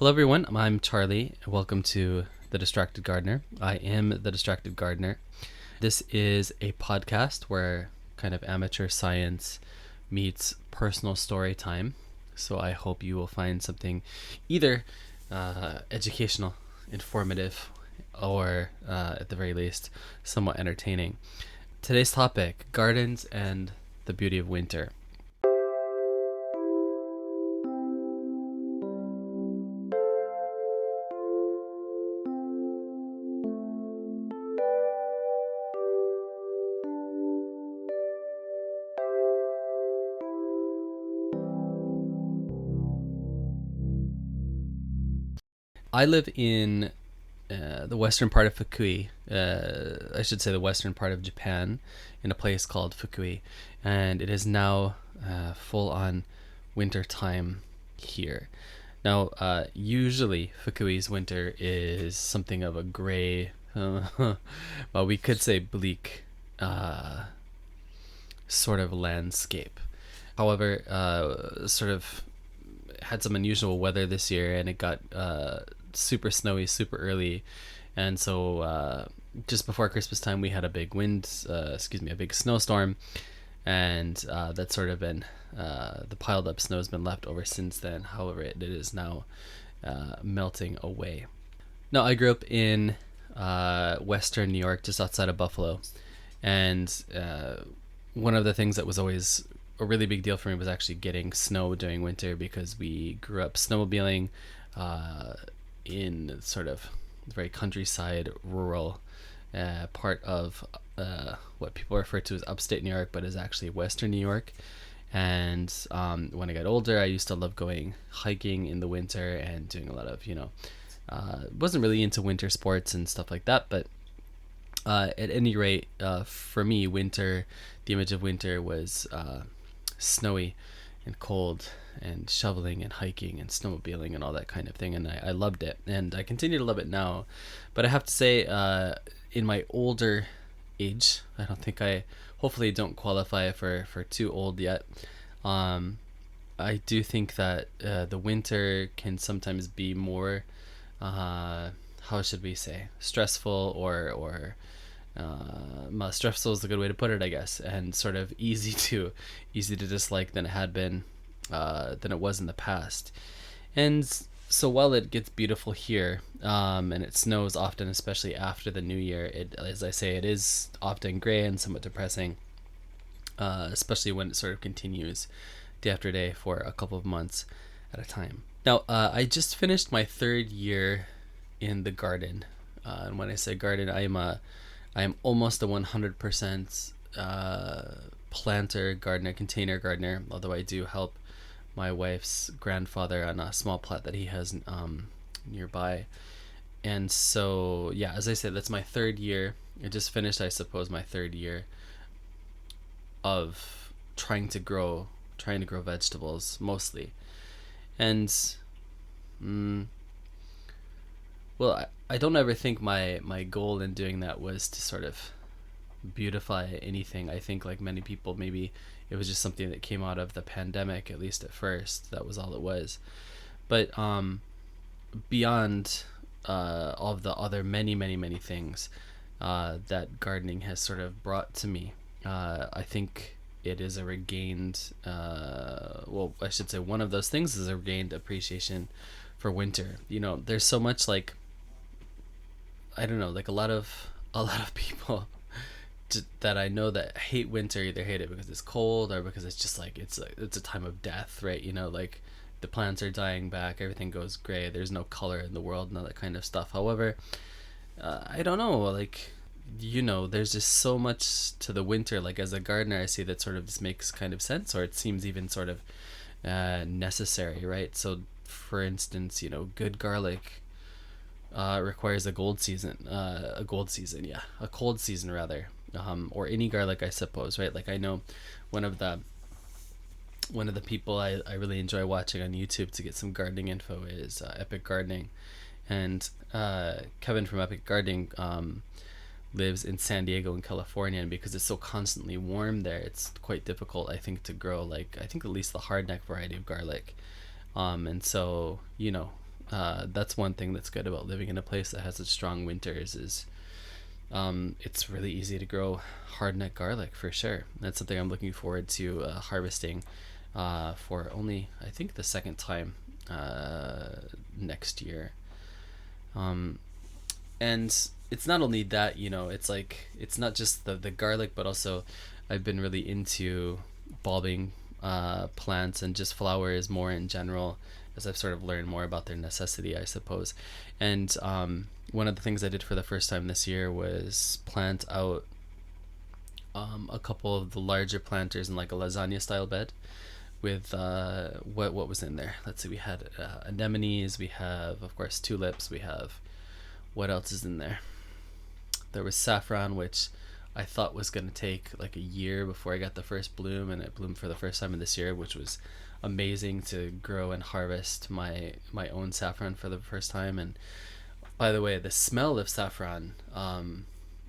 Hello, everyone. I'm Charlie. Welcome to The Distracted Gardener. I am The Distracted Gardener. This is a podcast where kind of amateur science meets personal story time. So I hope you will find something either educational, informative, or at the very least, somewhat entertaining. Today's topic, gardens and the beauty of winter. I live in the western part of Fukui. I should say the western part of Japan, in a place called Fukui, and it is now full on winter time here. Now, usually Fukui's winter is something of a gray, well, we could say bleak, sort of landscape. However, sort of had some unusual weather this year, and it got super snowy super early, and so just before Christmas time we had a big a big snowstorm, and that's sort of been the piled up snow has been left over since then. However, it is now melting away. Now, I grew up in western New York, just outside of Buffalo, and one of the things that was always a really big deal for me was actually getting snow during winter, because we grew up snowmobiling in sort of very countryside, rural part of what people refer to as upstate New York, but is actually western New York. And when I got older, I used to love going hiking in the winter and doing a lot of, wasn't really into winter sports and stuff like that, but at any rate, for me, winter, the image of winter was snowy and cold and shoveling and hiking and snowmobiling and all that kind of thing, and I loved it, and I continue to love it now. But I have to say, in my older age, I don't think I hopefully don't qualify for too old yet. I do think that the winter can sometimes be more how should we say, stressful, or stressful is a good way to put it, I guess, and sort of easy to dislike than it had been, than it was in the past. And so while it gets beautiful here, and it snows often, especially after the new year, it, as I say, it is often gray and somewhat depressing, especially when it sort of continues day after day for a couple of months at a time. Now, I just finished my third year in the garden, and when I say garden, I am almost a 100% planter gardener, container gardener, although I do help my wife's grandfather on a small plot that he has nearby. And so, yeah, as I said, that's my third year. I just finished, I suppose, my third year of trying to grow vegetables mostly. And well, I don't ever think my goal in doing that was to sort of beautify anything. I think, like many people, maybe it was just something that came out of the pandemic, at least at first. That was all it was. But beyond all of the other many things that gardening has sort of brought to me, I think it is a regained, well, I should say one of those things is a regained appreciation for winter. There's so much, like, I don't know, like a lot of people that I know that hate winter either hate it because it's cold or because it's just like it's a time of death, right? Like the plants are dying back, everything goes gray, there's no color in the world and all that kind of stuff. However, I don't know, like, there's just so much to the winter. Like, as a gardener, I see that sort of just makes kind of sense, or it seems even sort of necessary, right? So, for instance, good garlic requires a cold season, rather, or any garlic, I suppose, right? Like, I know one of the people I really enjoy watching on YouTube to get some gardening info is Epic Gardening, and Kevin from Epic Gardening lives in San Diego in California, and because it's so constantly warm there, it's quite difficult, I think, to grow, like, I think at least the hardneck variety of garlic. And so, That's one thing that's good about living in a place that has such strong winters is it's really easy to grow hardneck garlic for sure. That's something I'm looking forward to harvesting for only, I think, the second time next year. Um, and it's not only that, it's like it's not just the garlic, but also I've been really into bulbing plants and just flowers more in general as I've sort of learned more about their necessity, I suppose. And one of the things I did for the first time this year was plant out a couple of the larger planters in like a lasagna style bed with what was in there. Let's see, we had anemones, we have of course tulips, we have, what else is in there? There was saffron, which I thought was going to take like a year before I got the first bloom, and it bloomed for the first time in this year, which was amazing to grow and harvest my own saffron for the first time. And by the way, the smell of saffron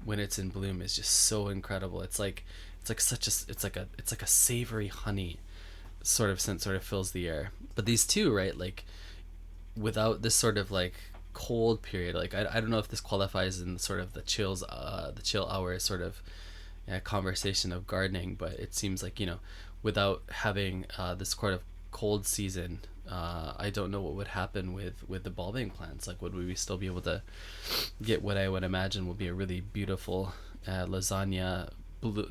when it's in bloom is just so incredible. It's like a savory honey sort of scent sort of fills the air. But these two, right, like without this sort of like cold period, like I don't know if this qualifies in sort of the chill hours sort of conversation of gardening, but it seems like, without having this sort of cold season, I don't know what would happen with the bulbing plants. Like, would we still be able to get what I would imagine will be a really beautiful lasagna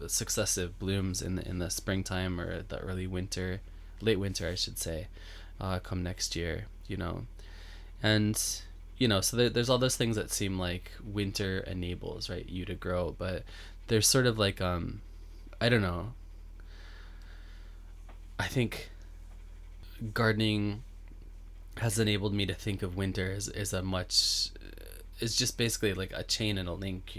successive blooms in the springtime or the late winter I should say, come next year, and so there's all those things that seem like winter enables, right, you to grow, but there's sort of like I don't know, I think gardening has enabled me to think of winter as a much, is just basically like a chain and a link,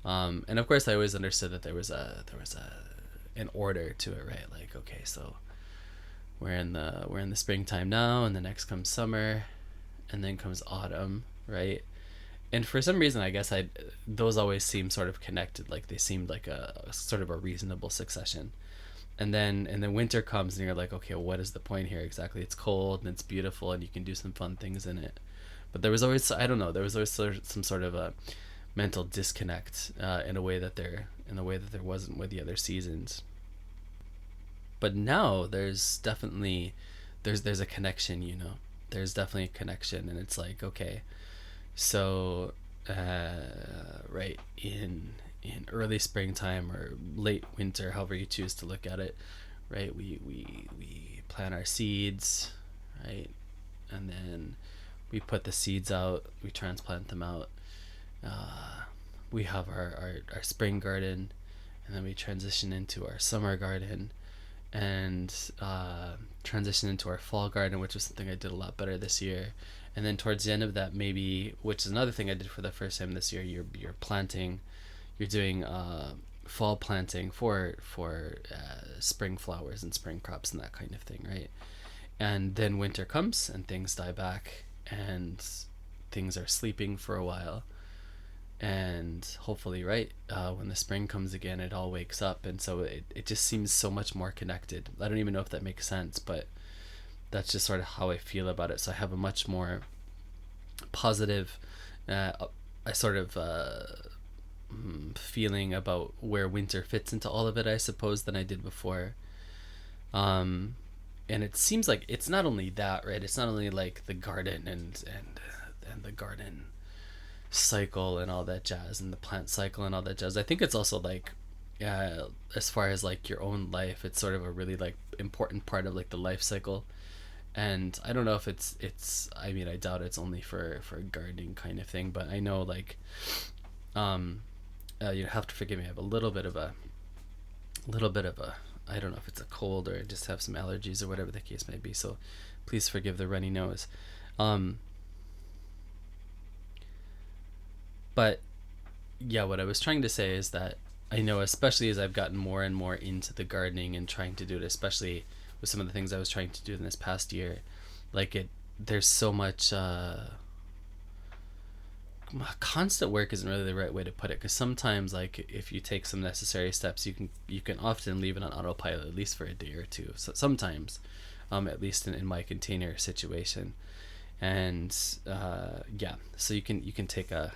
and of course I always understood that there was an order to it, right? Like, okay, so we're in the springtime now, and the next comes summer, and then comes autumn, right? And for some reason, I guess those always seem sort of connected, like they seemed like a sort of a reasonable succession. And then winter comes, and you're like, okay, well, what is the point here exactly? It's cold and it's beautiful, and you can do some fun things in it. But there was always, I don't know, there was always some sort of a mental disconnect in a way that there wasn't with the other seasons. But now there's a connection, there's definitely a connection, and it's like, okay, so right in early springtime or late winter, however you choose to look at it, right, we plant our seeds, right, and then we put the seeds out, we transplant them out, we have our spring garden, and then we transition into our summer garden, and transition into our fall garden, which was something I did a lot better this year. And then towards the end of that, maybe, which is another thing I did for the first time this year, you're planting, you're doing fall planting for spring flowers and spring crops and that kind of thing, right? And then winter comes and things die back and things are sleeping for a while, and hopefully, right, when the spring comes again, it all wakes up, and so it just seems so much more connected. I don't even know if that makes sense, but that's just sort of how I feel about it. So I have a much more positive I sort of feeling about where winter fits into all of it, I suppose, than I did before. And it seems like it's not only that, right? It's not only like the garden and the garden cycle and all that jazz, and the plant cycle and all that jazz. I think it's also like, as far as like your own life, it's sort of a really like important part of like the life cycle. And I don't know if it's I mean, I doubt it's only for a gardening kind of thing, but I know like you have to forgive me, I have a little bit of a I don't know if it's a cold or I just have some allergies or whatever the case may be, so please forgive the runny nose. But yeah, what I was trying to say is that I know, especially as I've gotten more and more into the gardening and trying to do it, especially with some of the things I was trying to do in this past year, like there's so much constant work isn't really the right way to put it, because sometimes, like, if you take some necessary steps, you can often leave it on autopilot, at least for a day or two. So sometimes, at least in my container situation. And yeah, so you can take a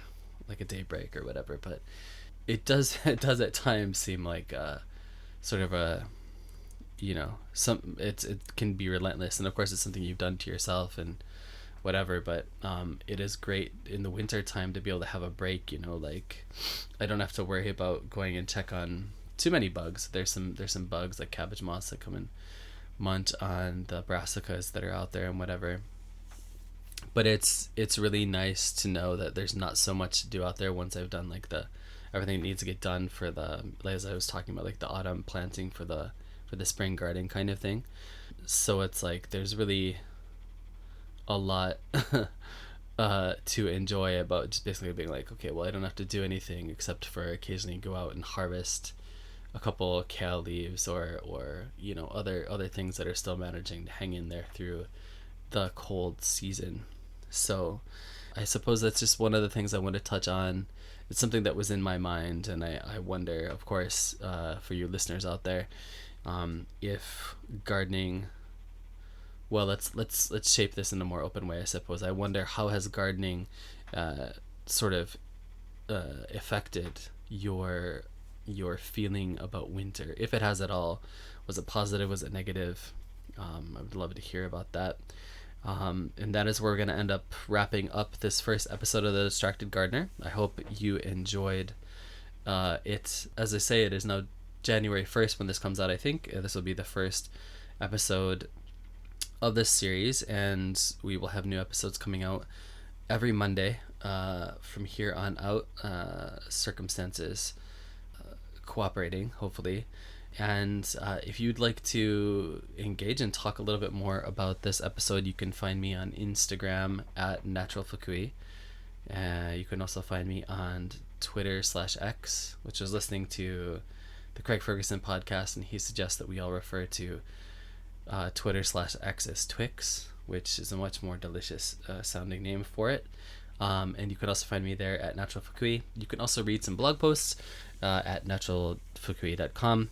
like a day break or whatever, but it does it does at times seem like sort of a, some it can be relentless, and of course it's something you've done to yourself and whatever, but it is great in the winter time to be able to have a break, like I don't have to worry about going and check on too many bugs. There's some bugs like cabbage moths that come and munch on the brassicas that are out there and whatever, but it's really nice to know that there's not so much to do out there once I've done like the everything that needs to get done for the, like, as I was talking about, like the autumn planting for the spring garden kind of thing. So it's like there's really a lot to enjoy about just basically being like, okay, well, I don't have to do anything except for occasionally go out and harvest a couple kale leaves, or other things that are still managing to hang in there through the cold season. So I suppose that's just one of the things I want to touch on. It's something that was in my mind, and I wonder, of course, for you listeners out there, if gardening, well, let's shape this in a more open way, I suppose. I wonder, how has gardening sort of affected your feeling about winter, if it has at all. Was it positive? Was it negative? I would love to hear about that. And that is where we're going to end up wrapping up this first episode of The Distracted Gardener. I hope you enjoyed it. As I say, it is now January 1st when this comes out, I think. This will be the first episode of this series, and we will have new episodes coming out every Monday from here on out, circumstances cooperating, hopefully. And if you'd like to engage and talk a little bit more about this episode, you can find me on Instagram at Natural Fukui. You can also find me on Twitter/X, which is listening to the Craig Ferguson podcast, and he suggests that we all refer to Twitter/X as Twix, which is a much more delicious sounding name for it. And you can also find me there at Natural Fukui. You can also read some blog posts at naturalfukui.com.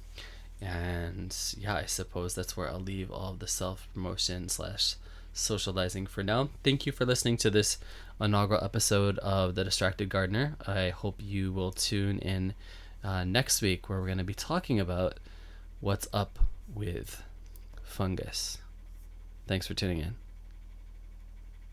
And yeah, I suppose that's where I'll leave all of the self-promotion / socializing for now. Thank you for listening to this inaugural episode of The Distracted Gardener. I hope you will tune in next week, where we're going to be talking about what's up with fungus. Thanks for tuning in.